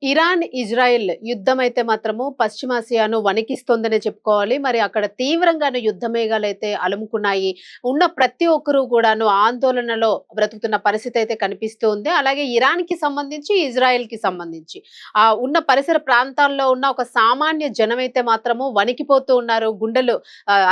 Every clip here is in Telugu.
ఇరాన్, ఇజ్రాయెల్ యుద్ధం అయితే మాత్రము పశ్చిమాసియాను వణికిస్తోందనే చెప్పుకోవాలి. మరి అక్కడ తీవ్రంగాను యుద్ధ మేఘాలైతే అలుముకున్నాయి. ఉన్న ప్రతి ఒక్కరు కూడాను ఆందోళనలో బ్రతుకుతున్న పరిస్థితి అయితే కనిపిస్తూ ఉంది. అలాగే ఇరాన్‌కి సంబంధించి, ఇజ్రాయెల్‌కి సంబంధించి ఉన్న పరిసర ప్రాంతాల్లో ఉన్న ఒక సామాన్య జనమైతే మాత్రము వణికిపోతూ ఉన్నారు. గుండెలు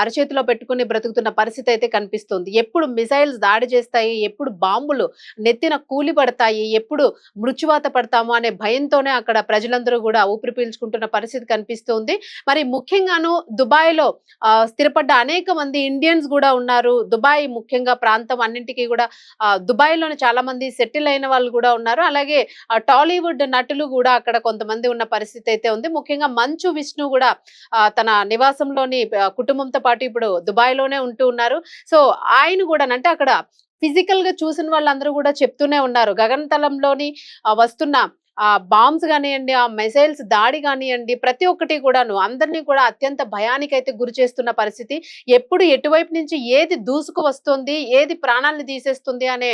అరచేతిలో పెట్టుకొని బ్రతుకుతున్న పరిస్థితి అయితే కనిపిస్తుంది. ఎప్పుడు మిసైల్స్ దాడి చేస్తాయి, ఎప్పుడు బాంబులు నెత్తిన కూలిపడతాయి, ఎప్పుడు మృత్యువాత పడతాము అనే భయంతోనే అక్కడ ప్రజలందరూ కూడా ఊపిరి పీల్చుకుంటున్న పరిస్థితి కనిపిస్తుంది. మరి ముఖ్యంగాను దుబాయ్‌లో స్థిరపడ్డ అనేక మంది ఇండియన్స్ గూడా ఉన్నారు. దుబాయ్ ముఖ్యంగా ప్రాంతం అన్నింటికి గూడా దుబాయ్‌లోనే చాలా మంది సెటిల్ అయిన వాళ్ళు గూడా ఉన్నారు. అలాగే టాలీవుడ్ నటులు గూడా అక్కడ కొంతమంది ఉన్న పరిస్థితి అయితే ఉంది. ముఖ్యంగా మంచు విష్ణు గూడా తన నివాసంలోని కుటుంబంతో పాటు ఇప్పుడు దుబాయ్‌లోనే ఉంటూ ఉన్నారు. సో ఆయన గూడానంటే అక్కడ ఫిజికల్‌గా చూసిన వాళ్ళందరూ గూడా చెప్తూనే ఉన్నారు. గగనతలంలోని వస్తున్న బాంబ్స్ గానియండి, ఆ మిసైల్స్ దాడి గానియండి, ప్రతి ఒక్కటి కూడాను అందరిని కూడా అత్యంత భయానికైతే గురి చేస్తున్న పరిస్థితి. ఎప్పుడు ఎటువైపు నుంచి ఏది దూసుకు వస్తుంది, ఏది ప్రాణాల్ని తీసేస్తుంది అనే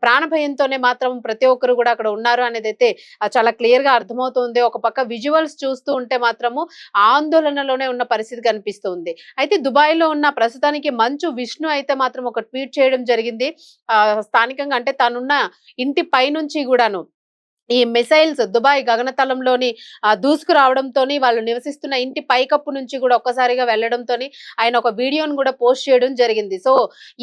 ప్రాణ భయంతోనే మాత్రం ప్రతి ఒక్కరు గూడా అక్కడ ఉన్నారు అనేదైతే చాలా క్లియర్‌గా అర్థమవుతుంది. ఒక పక్క విజువల్స్ చూస్తూ ఉంటే మాత్రము ఆందోళనలోనే ఉన్న పరిస్థితి కనిపిస్తుంది. అయితే దుబాయ్‌లో ఉన్న ప్రస్తుతానికి మంచు విష్ణు అయితే మాత్రం ఒక ట్వీట్ చేయడం జరిగింది. స్థానికంగా అంటే తనున్న ఇంటి పైనుంచి గూడాను ఈ మిసైల్స్ దుబాయ్ గగనతలంలోని దూసుకురావడంతోని వాళ్ళు నివసిస్తున్న ఇంటి పైకప్పు నుంచి కూడా ఒక్కసారిగా వెళ్ళడంతోని ఆయన ఒక వీడియోను కూడా పోస్ట్ చేయడం జరిగింది. సో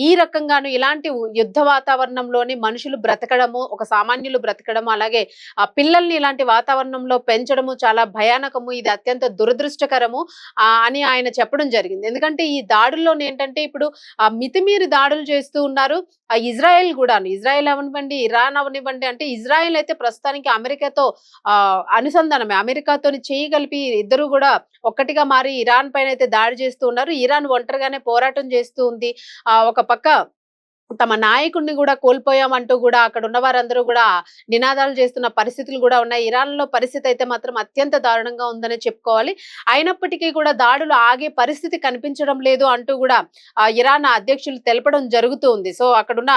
ఈ రకంగాను ఇలాంటి యుద్ధ వాతావరణంలోని మనుషులు బ్రతకడము, ఒక సామాన్యులు బ్రతకడము, అలాగే పిల్లల్ని ఇలాంటి వాతావరణంలో పెంచడము చాలా భయానకము. ఇది అత్యంత దురదృష్టకరము అని ఆయన చెప్పడం జరిగింది. ఎందుకంటే ఈ దాడుల్లోని ఏంటంటే ఇప్పుడు మితిమీరి దాడులు చేస్తూ ఉన్నారు. ఇజ్రాయెల్ గూడాను. ఇజ్రాయెల్ అవనివ్వండి, ఇరాన్ అవనివ్వండి, అంటే ఇజ్రాయెల్ అయితే ప్రస్తుతానికి అమెరికాతో అనుసంధానమే. అమెరికాతోని చెయ్యి కలిపి ఇద్దరు గూడా ఒక్కటిగా మారి ఇరాన్ పైనైతే దాడి చేస్తూ ఉన్నారు. ఇరాన్ ఒంటరిగానే పోరాటం చేస్తూ ఉంది. ఒక పక్క తమ నాయకుడిని గూడా కోల్పోయామంటూ గూడా అక్కడున్న వారందరూ గూడా నినాదాలు చేస్తున్న పరిస్థితులు గూడా ఉన్నాయి. ఇరాన్‌లో పరిస్థితి అయితే మాత్రం అత్యంత దారుణంగా ఉందనే చెప్పుకోవాలి. అయినప్పటికీ కూడా దాడులు ఆగే పరిస్థితి కనిపించడం లేదు అంటూ గూడా ఇరాన్ అధ్యక్షులు తెలపడం జరుగుతూ ఉంది. సో అక్కడున్న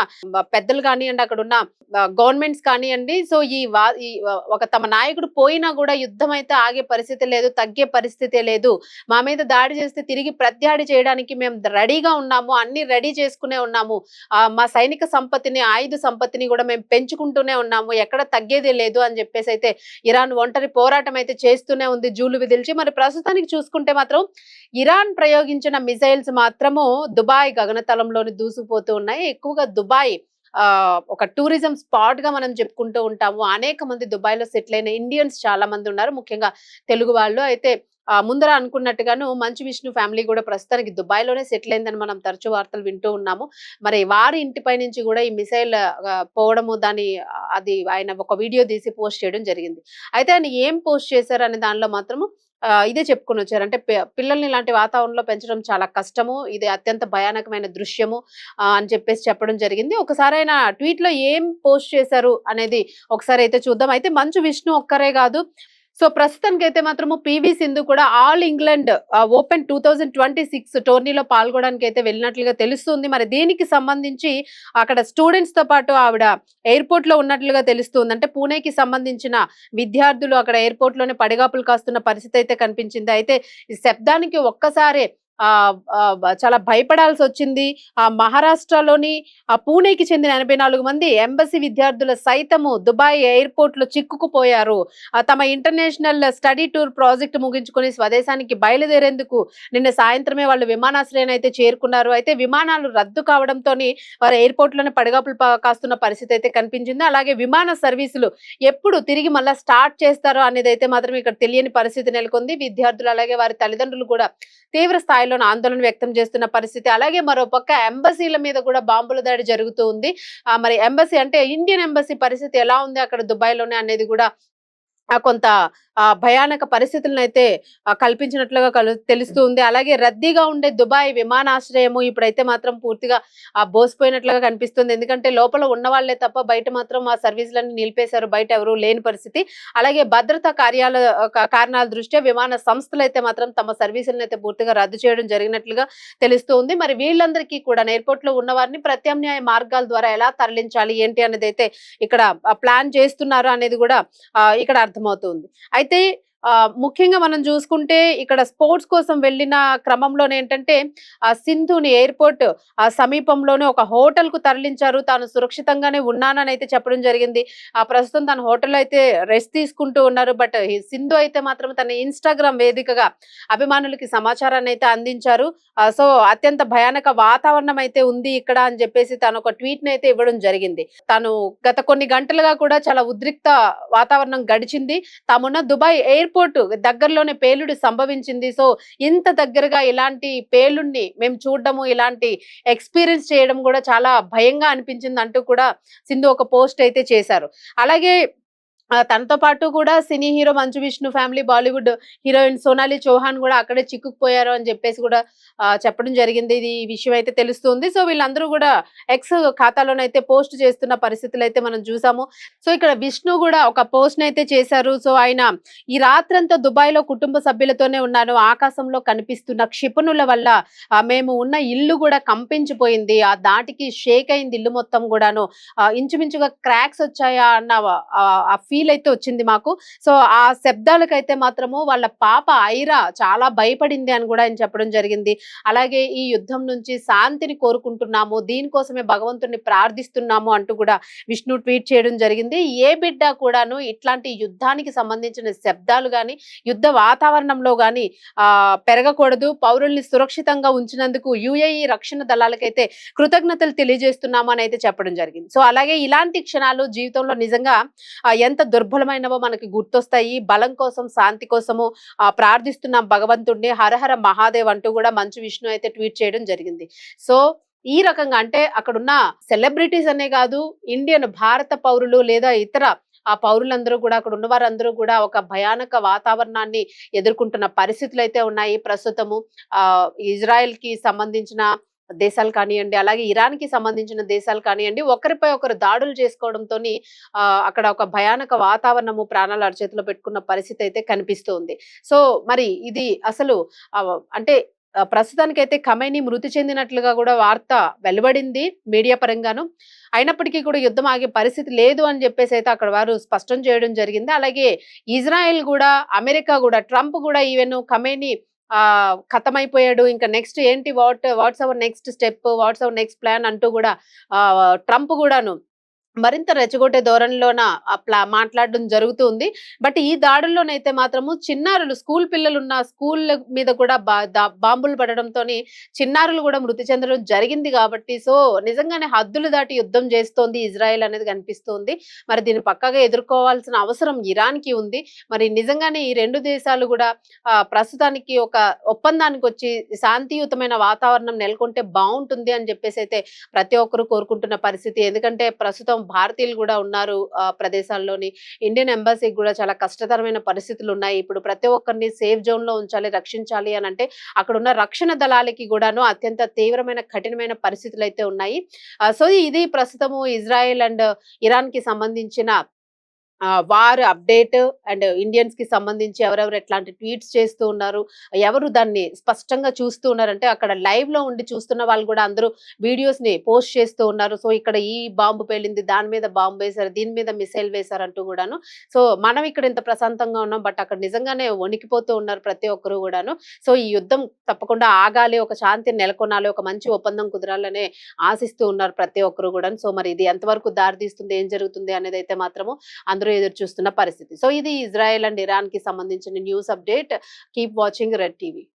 పెద్దలు కానియండి, అక్కడున్న గవర్నమెంట్స్ కానియండి, సో ఒక తమ నాయకుడు పోయినా గూడా యుద్ధం అయితే ఆగే పరిస్థితి లేదు, తగ్గే పరిస్థితే లేదు. మా మీద దాడి చేస్తే తిరిగి ప్రత్యాడి చేయడానికి మేము రెడీగా ఉన్నాము. అన్ని రెడీ చేసుకునే ఉన్నాము. మా సైనిక సంపత్తిని, ఆయుధ సంపత్తిని కూడా మేము పెంచుకుంటూనే ఉన్నాము. ఎక్కడ తగ్గేదే లేదు అని చెప్పేసి అయితే ఇరాన్ ఒంటరి పోరాటం అయితే చేస్తూనే ఉంది జూలు విదిల్చి. మరి ప్రస్తుతానికి చూసుకుంటే మాత్రం ఇరాన్ ప్రయోగించిన మిసైల్స్ మాత్రము దుబాయ్ గగనతలంలోని దూసుకుపోతూ ఉన్నాయి. ఎక్కువగా దుబాయ్ ఒక టూరిజం స్పాట్ గా మనం చెప్పుకుంటూ ఉంటాము. అనేక మంది దుబాయ్ లో సెటిల్ అయిన ఇండియన్స్ చాలా మంది ఉన్నారు, ముఖ్యంగా తెలుగు వాళ్ళు. అయితే ముందర అనుకున్నట్టుగాను మంచు విష్ణు ఫ్యామిలీ కూడా ప్రస్తుతానికి దుబాయ్ లోనే సెటిల్ అయిందని మనం తరచూ వార్తలు వింటూ ఉన్నాము. మరి వారి ఇంటిపై నుంచి కూడా ఈ మిసైల్ పోవడము, అది ఆయన ఒక వీడియో తీసి పోస్ట్ చేయడం జరిగింది. అయితే ఆయన ఏం పోస్ట్ చేశారు అనే దానిలో మాత్రము ఇదే చెప్పుకొని వచ్చారు. అంటే పిల్లల్ని ఇలాంటి వాతావరణంలో పెంచడం చాలా కష్టము, ఇది అత్యంత భయానకమైన దృశ్యము అని చెప్పేసి చెప్పడం జరిగింది. ఒకసారి ఆయన ట్వీట్ లో ఏం పోస్ట్ చేశారు అనేది ఒకసారి అయితే చూద్దాం. అయితే మంచు విష్ణు ఒక్కరే కాదు, సో ప్రస్తుతానికైతే మాత్రము పీవీ సింధు కూడా ఆల్ ఇంగ్లాండ్ ఓపెన్ 2026 టోర్నీలో పాల్గొనడానికి అయితే వెళ్ళినట్లుగా తెలుస్తుంది. మరి దీనికి సంబంధించి అక్కడ స్టూడెంట్స్ తో పాటు ఆవిడ ఎయిర్పోర్ట్ లో ఉన్నట్లుగా తెలుస్తుంది. అంటే పూణేకి సంబంధించిన విద్యార్థులు అక్కడ ఎయిర్పోర్ట్ లోనే పడిగాపులు కాస్తున్న పరిస్థితి అయితే కనిపించింది. అయితే ఈ శబ్దానికి ఒక్కసారే చాలా భయపడాల్సి వచ్చింది. మహారాష్ట్రలోని పూణేకి చెందిన 84 మంది ఎంబసీ విద్యార్థుల సైతము దుబాయ్ ఎయిర్పోర్ట్ లో చిక్కుకుపోయారు. తమ ఇంటర్నేషనల్ స్టడీ టూర్ ప్రాజెక్ట్ ముగించుకొని స్వదేశానికి బయలుదేరేందుకు నిన్న సాయంత్రమే వాళ్ళు విమానాశ్రయాన్ని అయితే చేరుకున్నారు. అయితే విమానాలు రద్దు కావడంతో వారు ఎయిర్పోర్ట్ లోనే పడిగాపులు కాస్తున్న పరిస్థితి అయితే కనిపించింది. అలాగే విమాన సర్వీసులు ఎప్పుడు తిరిగి మళ్ళా స్టార్ట్ చేస్తారో అనేది అయితే మాత్రం ఇక్కడ తెలియని పరిస్థితి నెలకొంది. విద్యార్థులు అలాగే వారి తల్లిదండ్రులు కూడా తీవ్ర స్థాయిలో ఆందోళన వ్యక్తం చేస్తున్న పరిస్థితి. అలాగే మరో పక్క ఎంబసీల మీద కూడా బాంబుల దాడి జరుగుతూ ఉంది. మరి ఎంబసీ అంటే ఇండియన్ ఎంబసీ పరిస్థితి ఎలా ఉంది అక్కడ దుబాయ్ లోనే అనేది కూడా కొంత భయానక పరిస్థితులను అయితే కల్పించినట్లుగా తెలుస్తూ ఉంది. అలాగే రద్దీగా ఉండే దుబాయ్ విమానాశ్రయము ఇప్పుడైతే మాత్రం పూర్తిగా బోసిపోయినట్లుగా కనిపిస్తుంది. ఎందుకంటే లోపల ఉన్న వాళ్లే తప్ప బయట మాత్రం ఆ సర్వీసులన్నీ నిలిపేశారు, బయట ఎవరు లేని పరిస్థితి. అలాగే భద్రతా కారణాల దృష్ట్యా విమాన సంస్థలు అయితే మాత్రం తమ సర్వీసులను అయితే పూర్తిగా రద్దు చేయడం జరిగినట్లుగా తెలుస్తూ ఉంది. మరి వీళ్ళందరికీ కూడా ఎయిర్పోర్ట్ లో ఉన్న వారిని ప్రత్యామ్నాయ మార్గాల ద్వారా ఎలా తరలించాలి ఏంటి అనేది అయితే ఇక్కడ ప్లాన్ చేస్తున్నారు అనేది కూడా ఇక్కడ అర్థమవుతుంది. అయితే ముఖ్యంగా మనం చూసుకుంటే ఇక్కడ స్పోర్ట్స్ కోసం వెళ్ళిన క్రమంలోనేంటంటే సింధుని ఎయిర్‌పోర్ట్ సమీపంలోనే ఒక హోటల్‌కు తరలించారు. తాను సురక్షితంగానే ఉన్నాననైతే చెప్పడం జరిగింది. ప్రస్తుతం తను హోటల్‌లో అయితే రెస్ట్ తీసుకుంటూ ఉన్నారు. బట్ ఈ సింధు అయితే మాత్రం తన ఇన్‌స్టాగ్రామ్ వేదికగా అభిమానులకి సమాచారాన్నయితే అందించారు. సో, అత్యంత భయానక వాతావరణం అయితే ఉంది ఇక్కడ అని చెప్పేసి తను ఒక ట్వీట్‌నయితే ఇవ్వడం జరిగింది. తను గత కొన్ని గంటలుగా కూడా చాలా ఉద్రిక్త వాతావరణం గడిచింది. తామున్న దుబాయ్ ఎయిర్‌పోర్ట్ దగ్గరలోనే పేలుడు సంభవించింది. సో, ఇంత దగ్గరగా ఇలాంటి పేలుడిని మేము చూడడము, ఇలాంటి ఎక్స్‌పీరియన్స్ చేయడం గూడా చాలా భయంగా అనిపించిందంటూ కూడా సింధు ఒక పోస్ట్ అయితే చేశారు. అలాగే తనతో పాటు కూడా cine hero Manchu Vishnu family, Bollywood heroine Sonali Chauhan గూడా అక్కడే చిక్కుకుపోయారు అని జెప్పేసి గూడా చెప్పడం జరిగింది. ఈ విషయం అయితే తెలుస్తుంది. సో, వీళ్ళందరూ గూడా ఎక్స్ ఖాతాలోనైతే పోస్ట్ చేస్తున్న పరిస్థితులైతే మనం చూసాము. సో, ఇక్కడ విష్ణు గూడా ఒక పోస్ట్‌నైతే చేశారు. సో, ఆయన ఈ రాత్రంతా దుబాయ్‌లో కుటుంబ సభ్యులతోనే ఉన్నాను. ఆకాశంలో కనిపిస్తున్న క్షిపణుల వల్ల మేము ఉన్న ఇల్లు గూడా కంపించిపోయింది. ఆ ధాటికి షేక్ అయింది ఇల్లు మొత్తం గూడాను. ఇంచుమించుగా క్రాక్స్ వచ్చాయా అన్న ఆ ఫీల్ అయితే వచ్చింది మాకు. సో, ఆ శబ్దాలకైతే మాత్రము వాళ్ళ పాప ఐరా చాలా భయపడింది అని గూడా ఆయన చెప్పడం జరిగింది. అలాగే ఈ యుద్ధం నుంచి శాంతిని కోరుకుంటున్నాము. దీనికోసమే భగవంతుడిని ప్రార్థిస్తున్నాము అంటూ గూడా విష్ణు ట్వీట్ చేయడం జరిగింది. ఏ బిడ్డ కూడాను ఇట్లాంటి యుద్ధానికి సంబంధించిన శబ్దాలు గాని, యుద్ధ వాతావరణంలో గాని పెరగకూడదు. పౌరుల్ని సురక్షితంగా ఉంచినందుకు యుఏఈ రక్షణ దళాలకైతే కృతజ్ఞతలు తెలియజేస్తున్నాము అని అయితే చెప్పడం జరిగింది. సో, అలాగే ఇలాంటి క్షణాలు జీవితంలో నిజంగా ఎంత దుర్బలమైనవో మనకి గుర్తొస్తాయి. బలం కోసం, శాంతి కోసము ప్రార్థిస్తున్నాం భగవంతుడిని. హరహర మహాదేవ్ అంటూ కూడా మంచు విష్ణు అయితే ట్వీట్ చేయడం జరిగింది. సో, ఈ రకంగా అంటే అక్కడున్న సెలబ్రిటీస్ అనే కాదు, భారత పౌరులు లేదా ఇతర ఆ పౌరులందరూ కూడా అక్కడ ఉన్న వారందరూ కూడా ఒక భయానక వాతావరణాన్ని ఎదుర్కొంటున్న పరిస్థితులైతే ఉన్నాయి ప్రస్తుతము. ఇజ్రాయెల్ కి సంబంధించిన దేశాలు కానియండి, అలాగే ఇరాన్‌కి సంబంధించిన దేశాలు కానియండి, ఒకరిపై ఒకరు దాడులు చేసుకోవడంతోని అక్కడ ఒక భయానక వాతావరణము ప్రాణాలు అరచేతిలో పెట్టుకున్న పరిస్థితి అయితే కనిపిస్తుంది. సో, మరి ఇది అసలు అంటే ప్రస్తుతానికైతే ఖమైనీ మృతి చెందినట్లుగా కూడా వార్త వెలువడింది మీడియా పరంగాను. అయినప్పటికీ కూడా యుద్ధం ఆగే పరిస్థితి లేదు అని చెప్పేసి అయితే అక్కడ వారు స్పష్టం చేయడం జరిగింది. అలాగే ఇజ్రాయెల్ కూడా, అమెరికా కూడా, ట్రంప్ కూడా ఈవెన్ ఖమైనీ ఖతమైపోయాడు. ఇంకా నెక్స్ట్ ఏంటి, what's our next step, what's our next plan అంటూ కూడా ట్రంప్ కూడాను మరింత రెచ్చగొట్టే ధోరణిలోన మాట్లాడడం జరుగుతుంది. బట్ ఈ దాడుల్లోనైతే మాత్రము చిన్నారులు, స్కూల్ పిల్లలున్న స్కూల్ మీద కూడా బాంబులు పడడంతోని చిన్నారులు కూడా మృతి చెందడం జరిగింది కాబట్టి, సో నిజంగానే హద్దులు దాటి యుద్ధం చేస్తోంది ఇజ్రాయెల్ అనేది కనిపిస్తోంది. మరి దీన్ని పక్కాగా ఎదుర్కోవాల్సిన అవసరం ఇరాన్‌కి ఉంది. మరి నిజంగానే ఈ రెండు దేశాలు కూడా ప్రస్తుతానికి ఒక ఒప్పందానికి వచ్చి శాంతియుతమైన వాతావరణం నెలకొంటే బాగుంటుంది అని చెప్పేసి అయితే ప్రతి ఒక్కరు కోరుకుంటున్న పరిస్థితి. ఎందుకంటే ప్రస్తుతం భారతీయులు కూడా ఉన్నారు ప్రదేశాల్లోని. ఇండియన్ ఎంబసీకి కూడా చాలా కష్టతరమైన పరిస్థితులు ఉన్నాయి. ఇప్పుడు ప్రతి ఒక్కరిని సేఫ్ జోన్ లో ఉంచాలి, రక్షించాలి అని అంటే అక్కడ ఉన్న రక్షణ దళాలకి కూడాను అత్యంత తీవ్రమైన కఠినమైన పరిస్థితులు అయితే ఉన్నాయి. సో, ఇది ప్రస్తుతము ఇజ్రాయెల్ అండ్ ఇరాన్ కి సంబంధించిన వార్ అప్డేట్ అండ్ ఇండియన్స్ కి సంబంధించి ఎవరెవరు ఎట్లాంటి ట్వీట్స్ చేస్తూ ఉన్నారు, ఎవరు దాన్ని స్పష్టంగా చూస్తూ ఉన్నారంటే అక్కడ లైవ్ లో ఉండి చూస్తున్న వాళ్ళు కూడా అందరూ వీడియోస్ ని పోస్ట్ చేస్తూ ఉన్నారు. సో, ఇక్కడ ఈ బాంబు పేలింది, దాని మీద బాంబు వేశారు, దీని మీద మిసైల్ వేశారు అంటూ కూడాను. సో, మనం ఇక్కడ ఇంత ప్రశాంతంగా ఉన్నాం, బట్ అక్కడ నిజంగానే వణికిపోతూ ఉన్నారు ప్రతి ఒక్కరు కూడాను. సో, ఈ యుద్ధం తప్పకుండా ఆగాలి, ఒక శాంతిని నెలకొనాలి, ఒక మంచి ఒప్పందం కుదరాలనే ఆశిస్తూ ఉన్నారు ప్రతి ఒక్కరు కూడా. సో, మరి ఇది ఎంతవరకు దారితీస్తుంది, ఏం జరుగుతుంది అనేది అయితే మాత్రము అందరూ ఎదురు చూస్తున్న పరిస్థితి. సో, ఇది ఇజ్రాయెల్ అండ్ ఇరాన్ కి సంబంధించిన news update. Keep watching red TV.